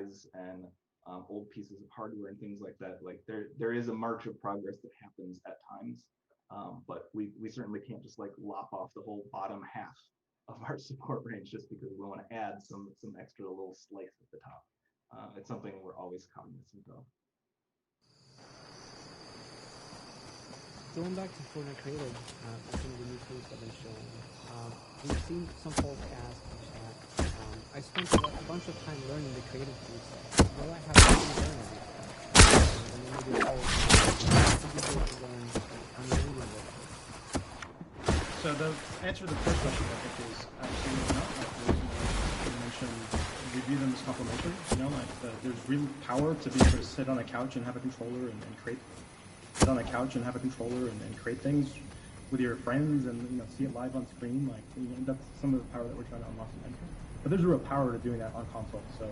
supplies and old pieces of hardware and things like that. Like there is a march of progress that happens at times, but we certainly can't just like lop off the whole bottom half of our support range just because we want to add some extra little slice at the top. It's something we're always cognizant of. Going back to Fortnite Creative, some of the new tools that have been shown, we've seen some folks ask that I spent a bunch of time learning the creative tools. Will I have to learn everything? And then maybe So the answer to the first question, I think, is absolutely not. Like you mentioned, we view them as complementary. You know, like there's real power to be able to sit on a couch and have a controller and create. Sit on a couch and have a controller and create things with your friends and see it live on screen. Like that's some of the power that we're trying to unlock. But there's a real power to doing that on console. So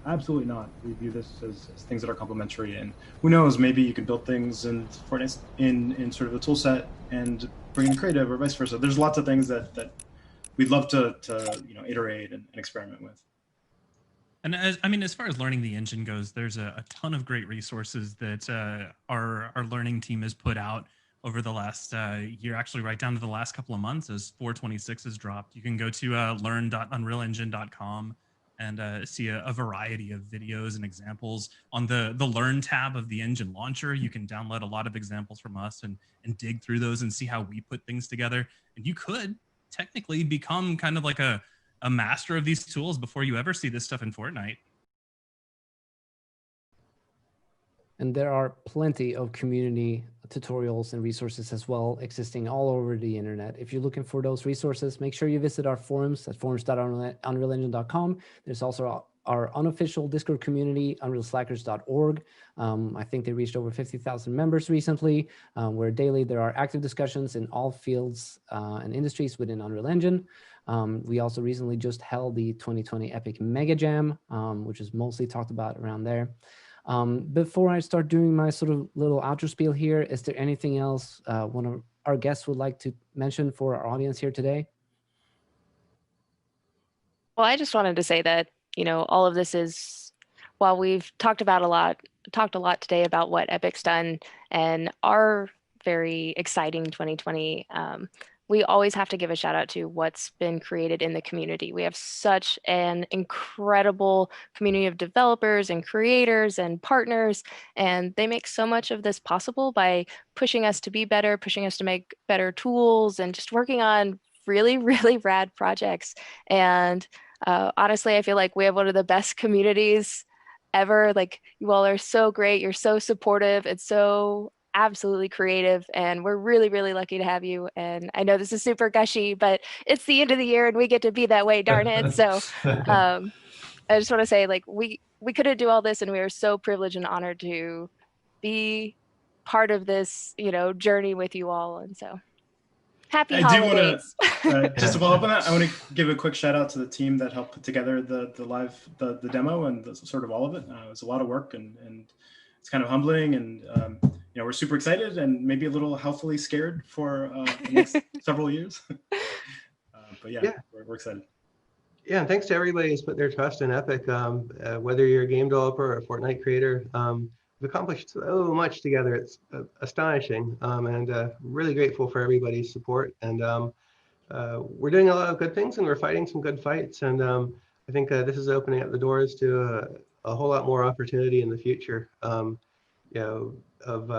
absolutely not. We view this as things that are complementary. And who knows, maybe you can build things in Fortnite in sort of a tool set and bring in creative or vice versa. There's lots of things that we'd love to iterate and experiment with. And as far as learning the engine goes, there's a ton of great resources that our learning team has put out over the last year, actually right down to the last couple of months as 4.26 has dropped. You can go to learn.unrealengine.com and see a variety of videos and examples. On the Learn tab of the engine launcher, you can download a lot of examples from us and dig through those and see how we put things together. And you could technically become kind of like a master of these tools before you ever see this stuff in Fortnite. And there are plenty of community tutorials and resources as well existing all over the internet. If you're looking for those resources, make sure you visit our forums at forums.unrealengine.com. There's also our unofficial Discord community, unrealslackers.org. I think they reached over 50,000 members recently, where daily there are active discussions in all fields and industries within Unreal Engine. We also recently just held the 2020 Epic Mega Jam, which is mostly talked about around there. Before I start doing my sort of little outro spiel here, is there anything else one of our guests would like to mention for our audience here today? Well, I just wanted to say that, all of this is, while we've talked a lot today about what Epic's done and our very exciting 2020, we always have to give a shout out to what's been created in the community. We have such an incredible community of developers and creators and partners, and they make so much of this possible by pushing us to be better, pushing us to make better tools, and just working on really, really rad projects. And honestly, I feel like we have one of the best communities ever. Like, you all are so great. You're so supportive. It's so absolutely creative, and we're really, really lucky to have you. And I know this is super gushy, but it's the end of the year and we get to be that way, darn it. So I just want to say, like, we couldn't do all this, and we are so privileged and honored to be part of this, journey with you all. And so happy holidays. Do want to just to follow up on that, I want to give a quick shout out to the team that helped put together the demo and sort of all of it. It was a lot of work, and it's kind of humbling, and we're super excited and maybe a little healthily scared for the next several years. But yeah. We're excited. Yeah, and thanks to everybody who's put their trust in Epic. Whether you're a game developer or a Fortnite creator, we've accomplished so much together. It's astonishing, and really grateful for everybody's support. And we're doing a lot of good things, and we're fighting some good fights. And I think this is opening up the doors to a whole lot more opportunity in the future. Of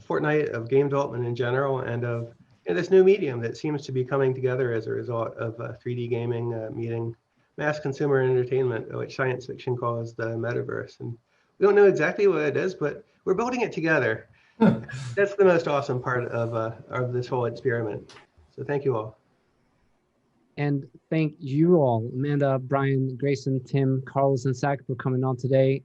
Fortnite, of game development in general, and of this new medium that seems to be coming together as a result of 3D gaming meeting mass consumer entertainment, which science fiction calls the metaverse. And we don't know exactly what it is, but we're building it together. That's the most awesome part of this whole experiment. So thank you all. And thank you all, Amanda, Brian, Grayson, Tim, Carlos, and Zach, for coming on today,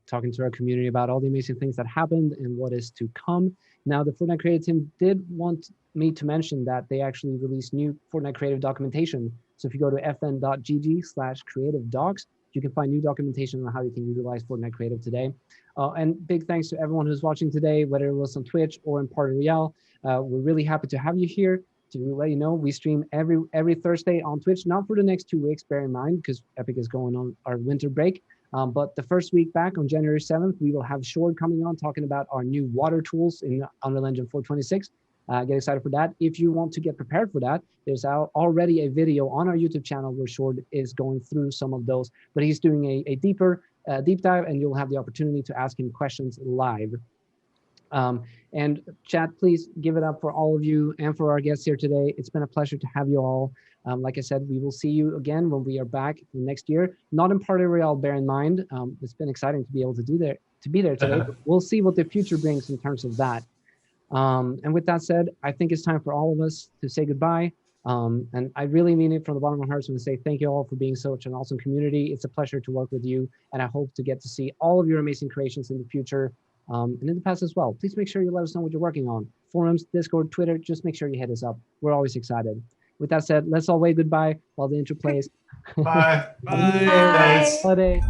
talking to our community about all the amazing things that happened and what is to come. Now, the Fortnite Creative team did want me to mention that they actually released new Fortnite Creative documentation. So if you go to fn.gg/creative docs, you can find new documentation on how you can utilize Fortnite Creative today. And big thanks to everyone who's watching today, whether it was on Twitch or in Part of Real. We're really happy to have you here. To let you know, we stream every Thursday on Twitch, not for the next 2 weeks, bear in mind, because Epic is going on our winter break. But the first week back on January 7th, we will have Shord coming on talking about our new water tools in Unreal Engine 426. Get excited for that. If you want to get prepared for that, there's already a video on our YouTube channel where Shord is going through some of those, but he's doing a deeper deep dive, and you'll have the opportunity to ask him questions live. And chat, please give it up for all of you and for our guests here today. It's been a pleasure to have you all. Like I said, we will see you again when we are back next year. Not in Party Royale, bear in mind. It's been exciting to be able to be there today. But we'll see what the future brings in terms of that. And with that said, I think it's time for all of us to say goodbye. And I really mean it from the bottom of my heart to say thank you all for being such an awesome community. It's a pleasure to work with you, and I hope to get to see all of your amazing creations in the future. And in the past as well. Please make sure you let us know what you're working on. Forums, Discord, Twitter, just make sure you hit us up. We're always excited. With that said, let's all wave goodbye while the intro plays. Bye. Bye. Holiday.